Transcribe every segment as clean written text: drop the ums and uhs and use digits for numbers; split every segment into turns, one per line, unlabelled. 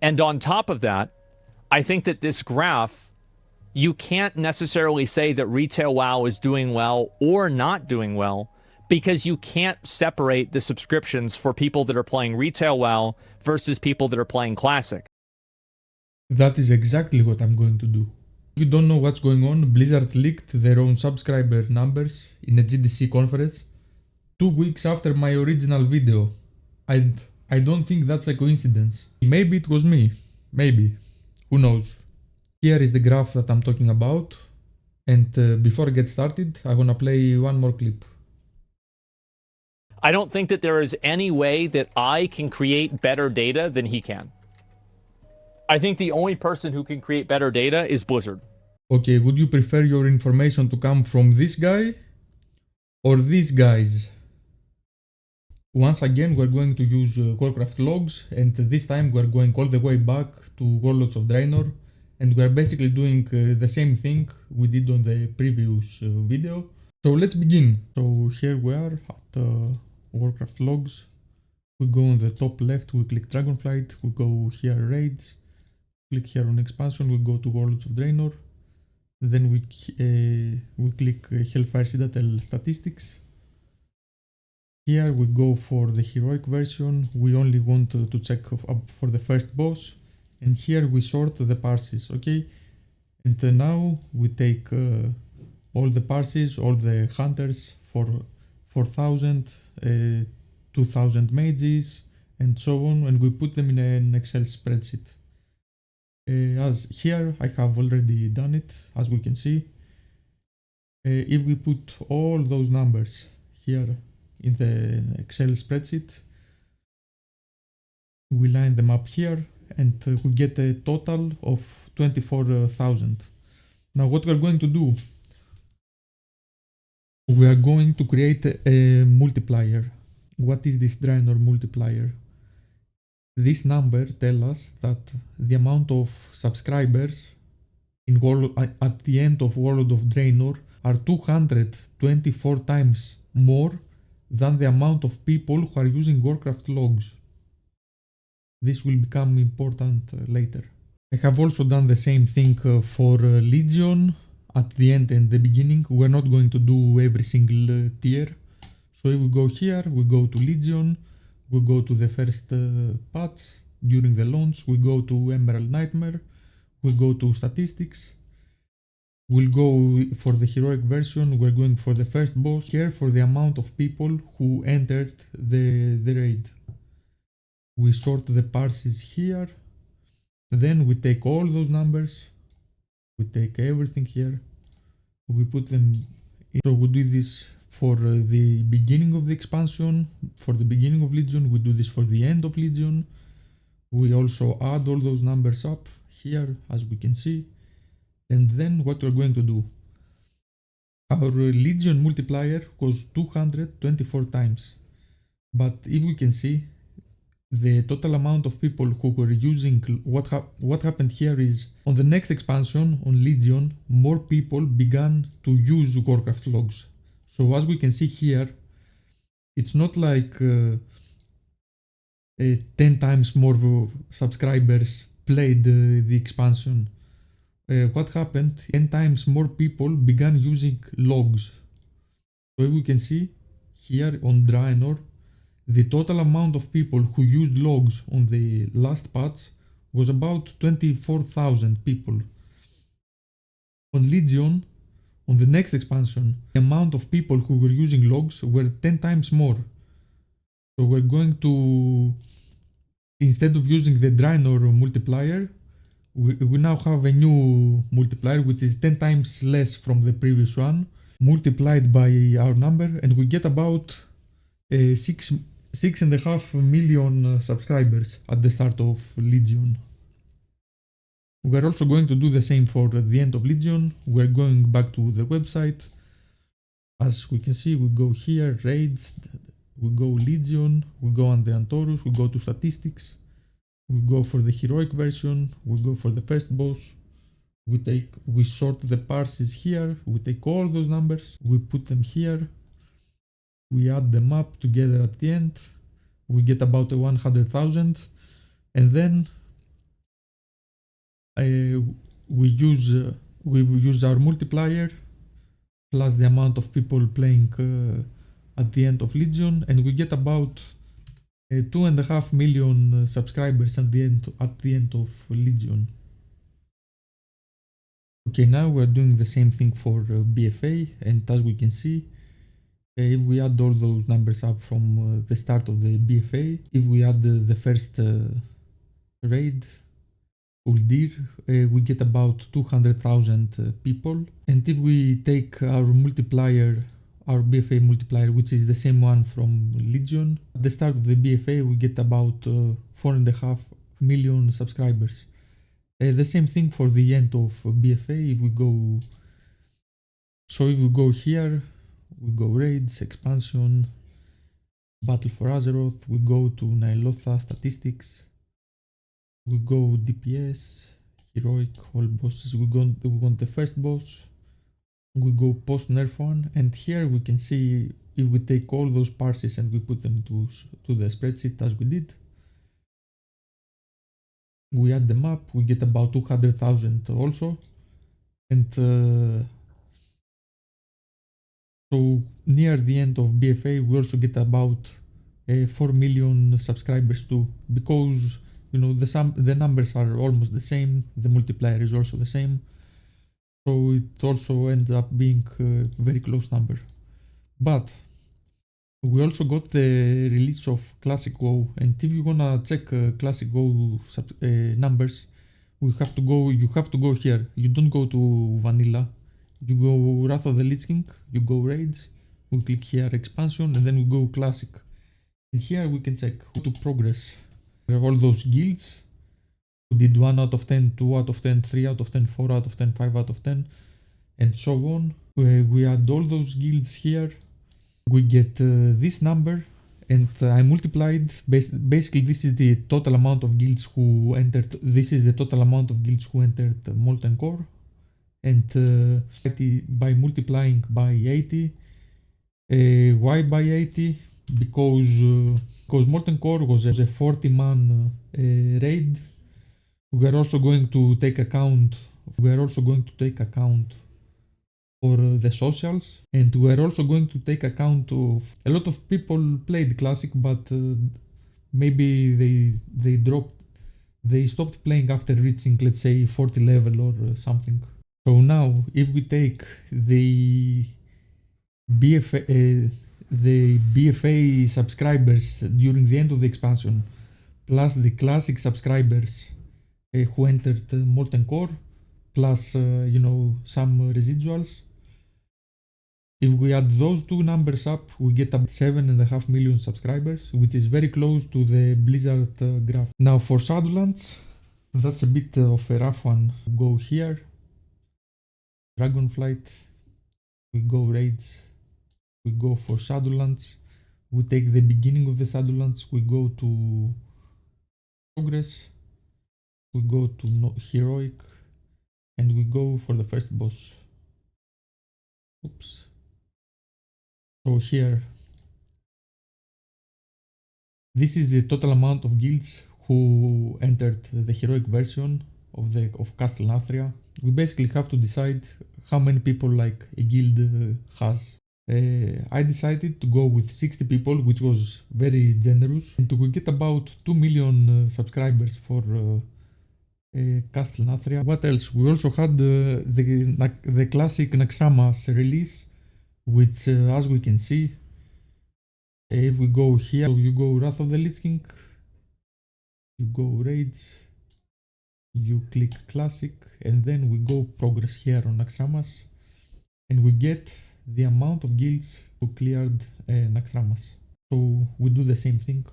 And on top of that, I think that this graph, you can't necessarily say that retail WoW is doing well or not doing well, because you can't separate the subscriptions for people that are playing retail WoW versus people that are playing classic.
That is exactly what I'm going to do. If you don't know what's going on, Blizzard leaked their own subscriber numbers in a GDC conference 2 weeks after my original video, and I don't think that's a coincidence. Maybe it was me, maybe, who knows. Here is the graph that I'm talking about, and before I get started, I wanna play one more clip.
I don't think that there is any way that I can create better data than he can. I think the only person who can create better data is Blizzard.
Okay, would you prefer your information to come from this guy or these guys? Once again, we're going to use Warcraft logs, and this time we're going all the way back to Warlords of Draenor, and we're basically doing the same thing we did on the previous video. So let's begin. So here we are at Warcraft logs. We go on the top left, we click Dragonflight, we go here raids, click here on expansion, we go to Warlords of Draenor, then we click Hellfire Citadel statistics. Here we go for the heroic version, we only want to check for the first boss, and here we sort the parses, okay? And now we take all the parses, all the hunters for 4,000, 2,000 mages, and so on, and we put them in an Excel spreadsheet. As here I have already done it, as we can see. If we put all those numbers here in the Excel spreadsheet, we line them up here, and we get a total of 24,000. Now what we're going to do, we are going to create a multiplier. What is this Draenor multiplier? This number tells us that the amount of subscribers in at the end of Warlord of Draenor are 224 times more than the amount of people who are using Warcraft logs. This will become important later. I have also done the same thing for Legion at the end and the beginning. We're not going to do every single tier. So if we go here, we go to Legion, we go to the first patch during the launch, we go to Emerald Nightmare, we go to statistics, we'll go for the heroic version, we're going for the first boss here for the amount of people who entered the raid. We sort the parses here, then we take all those numbers, we take everything here, we put them in. So we do this for the beginning of the expansion, for the beginning of Legion, we do this for the end of Legion. We also add all those numbers up here, as we can see. And then what we're going to do, our Legion multiplier goes 224 times. But if we can see, the total amount of people who were using, what happened here is, on the next expansion, on Legion, more people began to use Warcraft logs. So as we can see here, it's not like 10 times more subscribers played the expansion. What happened, 10 times more people began using logs. So if we can see here on Draenor, the total amount of people who used logs on the last patch was about 24,000 people. On Legion, on the next expansion, the amount of people who were using logs were 10 times more. So we're going to, instead of using the Draenor multiplier, we now have a new multiplier which is 10 times less from the previous one, multiplied by our number, and we get about 6.5 million subscribers at the start of Legion. We're also going to do the same for the end of Legion. We're going back to the website. As we can see, we go here, raids, we go Legion, we go on the Antorus, we go to statistics, we go for the heroic version, we go for the first boss, we sort the parses here, we take all those numbers, we put them here, we add them up together at the end, we get about 100,000, and then we use our multiplier plus the amount of people playing at the end of Legion, and we get about 2.5 million subscribers at the end of Legion. Okay, now we're doing the same thing for BFA, and as we can see, if we add all those numbers up from the start of the BFA, if we add the first raid, Uldir, we get about 200,000 people. And if we take our multiplier, our BFA multiplier, which is the same one from Legion, at the start of the BFA, we get about 4.5 million subscribers. The same thing for the end of BFA. If we go here, we go raids, expansion, battle for Azeroth, we go to Ny'alotha statistics, we go DPS, heroic, all bosses, we want the first boss, we go post nerf one, and here we can see if we take all those parses and we put them to the spreadsheet as we did. We add them up, we get about 200,000 also, and so near the end of BFA we also get about 4 million subscribers too, because you know the numbers are almost the same, the multiplier is also the same, so it also ends up being a very close number. But we also got the release of Classic WoW, and if you wanna check Classic WoW numbers, you have to go here. You don't go to vanilla. You go Wrath of the Lich King, you go raids, we click here expansion, and then we go classic. And here we can check how to progress. There are all those guilds. We did 1 out of 10, 2 out of 10, 3 out of 10, 4 out of 10, 5 out of 10, and so on. We add all those guilds here. We get this number, and I multiplied. Basically, this is the total amount of guilds who entered. This is the total amount of guilds who entered Molten Core, and by multiplying by 80. Why by 80? Because Molten Core was a 40-man raid. We are also going to take account. For the socials, and we are also going to take account of a lot of people played classic, but maybe they stopped playing after reaching, let's say, 40 level or something. So now if we take the BFA subscribers during the end of the expansion plus the classic subscribers who entered Molten Core plus some residuals, if we add those two numbers up, we get about 7.5 million subscribers, which is very close to the Blizzard graph. Now for Shadowlands, that's a bit of a rough one. Go here, Dragonflight, we go raids, we go for Shadowlands, we take the beginning of the Shadowlands, we go to progress, we go to heroic, and we go for the first boss. Oops. So here, this is the total amount of guilds who entered the heroic version of Castle Nathria. We basically have to decide how many people like a guild has. I decided to go with 60 people, which was very generous, and we get about 2 million subscribers for Castle Nathria. What else? We also had the classic naxxramas release, which as we can see, if we go here, you go Wrath of the Lich King, you go raids, you click classic, and then we go progress here on naxxramas, and we get the amount of guilds who cleared naxxramas. So we do the same thing.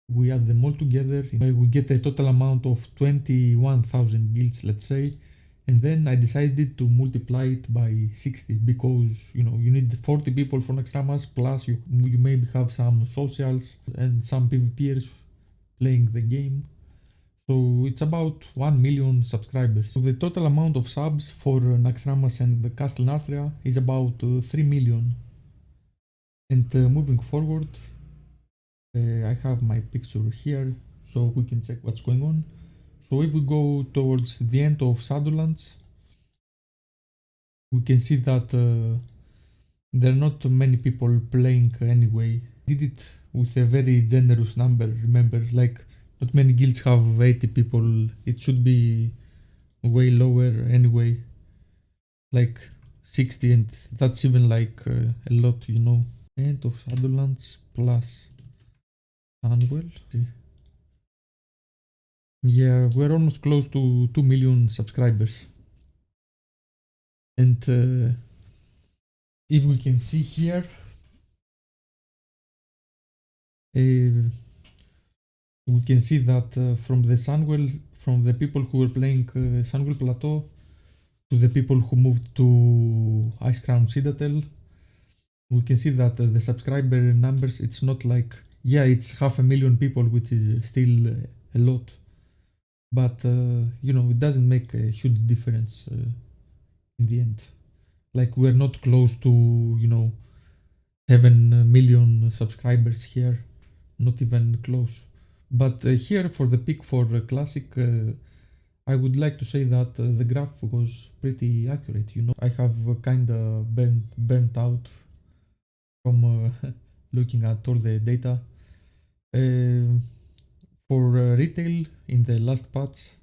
We add them all together, we get a total amount of 21,000 guilds, let's say, and then I decided to multiply it by 60 because you need 40 people for naxxramas, plus you maybe have some socials and some PvPers playing the game. So it's about 1 million subscribers. So the total amount of subs for naxxramas and the Castle Nathria is about 3 million. And moving forward, I have my picture here so we can check what's going on. So if we go towards the end of Shadowlands, we can see that there are not many people playing anyway. Did it with a very generous number, remember, like not many guilds have 80 people, it should be way lower anyway, like 60, and that's even like a lot, you know. End of Shadowlands plus Sunwell. Yeah, we're almost close to 2 million subscribers. And if we can see here, we can see that from the Sunwell, from the people who were playing Sunwell Plateau to the people who moved to Ice Crown Citadel, we can see that the subscriber numbers, it's not like, yeah, it's 500,000 people, which is still a lot, but you know, it doesn't make a huge difference in the end. Like, we're not close to, you know, 7 million subscribers here, not even close. But here for the pick for Classic, I would like to say that the graph was pretty accurate, you know. I have kinda burnt out from looking at all the data. For retail, in the last patch,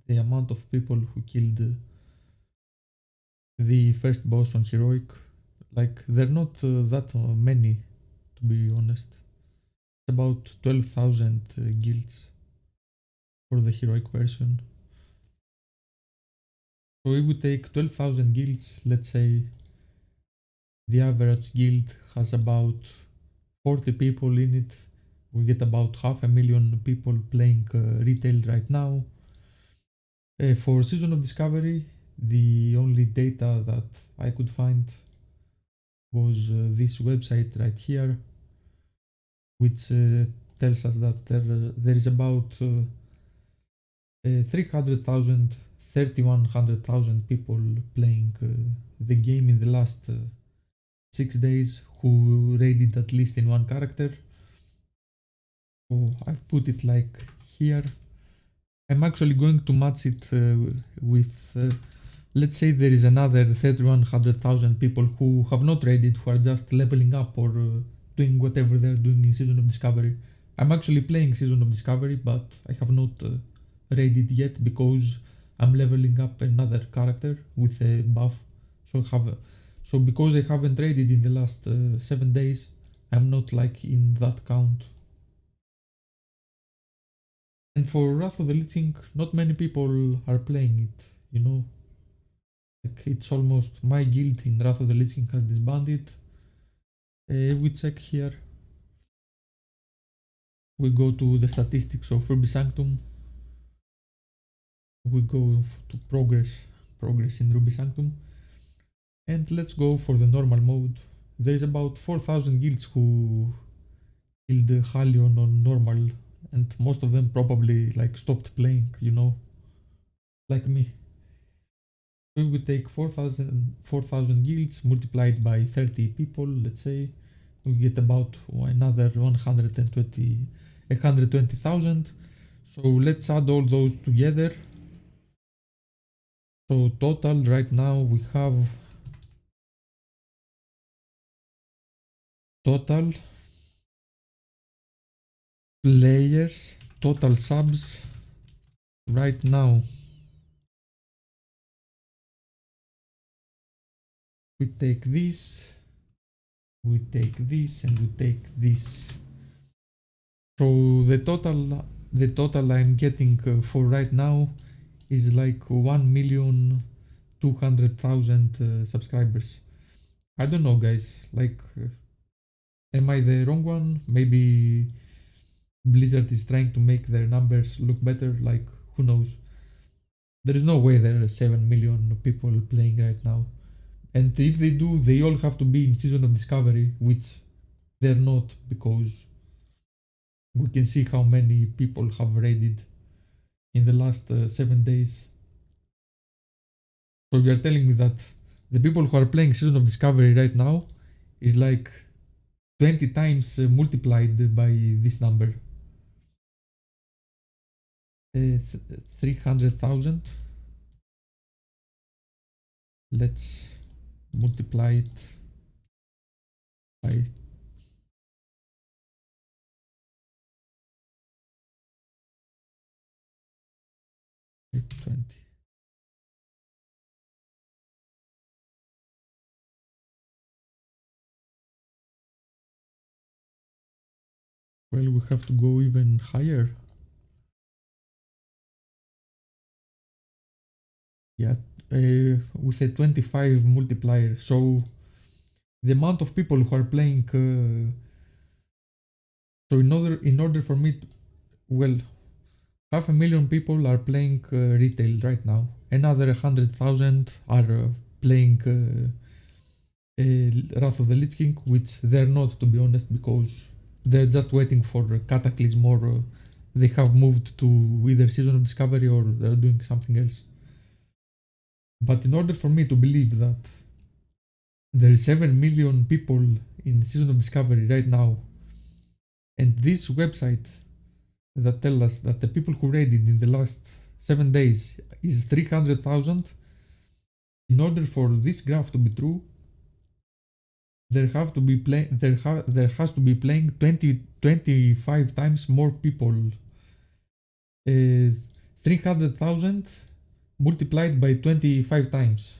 the amount of people who killed the first boss on Heroic, like, they're not that many, to be honest. It's about 12,000 guilds for the Heroic version. So if we take 12,000 guilds, let's say the average guild has about 40 people in it, we get about 500,000 people playing retail right now. For Season of Discovery, the only data that I could find was this website right here, which tells us that there is about 300,000, 3,100,000 people playing the game in the last 6 days who raided at least in one character. So I've put it like here. I'm actually going to match it with, let's say there is another 3,100,000 people who have not raided, who are just leveling up or doing whatever they're doing in Season of Discovery. I'm actually playing Season of Discovery, but I have not raided yet because I'm leveling up another character with a buff. So because I haven't raided in the last 7 days, I'm not like in that count. And for Wrath of the Lich King, not many people are playing it, you know. Like, it's almost, my guild in Wrath of the Lich King has disbanded. We check here. We go to the statistics of Ruby Sanctum. We go to progress in Ruby Sanctum. And let's go for the normal mode. There is about 4,000 guilds who killed Halion on normal, and most of them probably like stopped playing, you know, like me. If we take 4,000 guilds multiplied by 30 people, let's say, we get about another 120,000. So let's add all those together. So total right now we have total players, total subs right now. We take this, we take this, and we take this. So the total I'm getting for right now is like 1,200,000 subscribers. I don't know, guys, like, am I the wrong one? Maybe Blizzard is trying to make their numbers look better, like, who knows? There is no way there are 7 million people playing right now. And if they do, they all have to be in Season of Discovery, which they're not, because we can see how many people have raided in the last 7 days. So you are telling me that the people who are playing Season of Discovery right now is like 20 times multiplied by this number. 300,000. Let's multiply it by 20. Well, we have to go even higher. Yeah, with a 25 multiplier. So the amount of people who are playing. So in order for me, well, 500,000 people are playing retail right now. Another 100,000 are playing Wrath of the Lich King, which they're not, to be honest, because they're just waiting for Cataclysm, or they have moved to either Season of Discovery or they're doing something else. But in order for me to believe that there is 7 million people in Season of Discovery right now, and this website that tell us that the people who raided in the last 7 days is 300,000, in order for this graph to be true, there has to be playing 25 times more people. 300,000 multiplied by 25 times.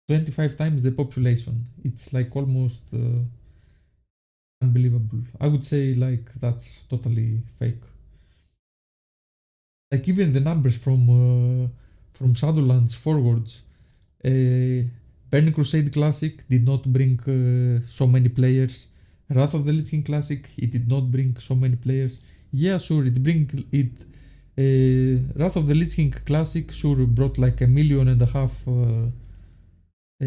25 times the population. It's like almost unbelievable. I would say like that's totally fake. Like even the numbers from Shadowlands forwards, Burning Crusade Classic did not bring so many players. Wrath of the Lich King Classic, it did not bring so many players. Yeah, sure, Wrath of the Lich King Classic sure brought like 1.5 million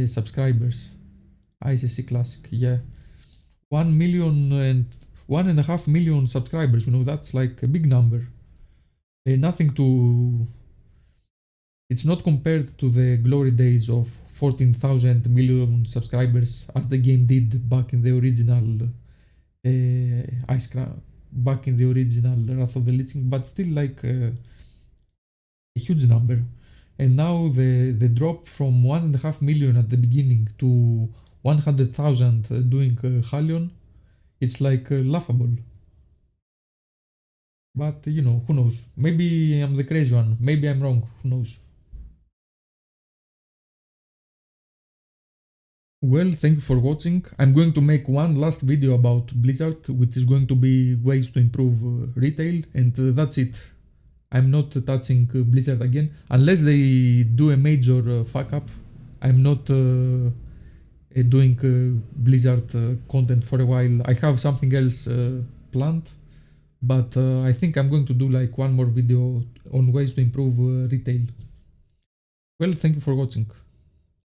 subscribers. ICC Classic, yeah. 1 million and 1.5 million subscribers, you know, that's like a big number. Nothing to... It's not compared to the glory days of 14,000 million subscribers as the game did back in the original back in the original Wrath of the Lich King, but still like a huge number. And now the drop from 1.5 million at the beginning to 100,000 doing Halion, it's like laughable. But you know, who knows? Maybe I'm the crazy one, maybe I'm wrong, who knows? Well, thank you for watching. I'm going to make one last video about Blizzard, which is going to be ways to improve retail, and that's it. I'm not touching Blizzard again, unless they do a major fuck up. I'm not doing Blizzard content for a while. I have something else planned, but I think I'm going to do like one more video on ways to improve retail. Well, thank you for watching.